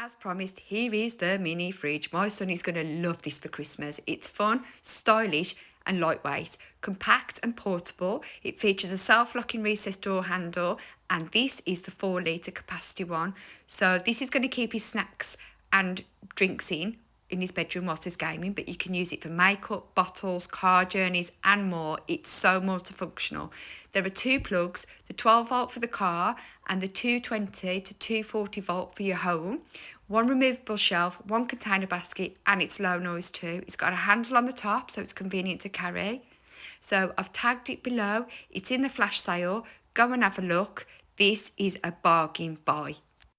As promised, here is the mini fridge. My son is going to love this for Christmas. It's fun, stylish and lightweight, compact and portable. It features a self-locking recessed door handle, and this is the 4 litre capacity one. So this is going to keep his snacks and drinks in his bedroom whilst he's gaming, but you can use it for makeup, bottles, car journeys and more. It's so multifunctional. There are 2 plugs, the 12 volt for the car and the 220 to 240 volt for your home. 1 removable shelf, 1 container basket, and it's low noise too. It's got a handle on the top so it's convenient to carry. So I've tagged it below. It's in the flash sale. Go and have a look. This is a bargain buy.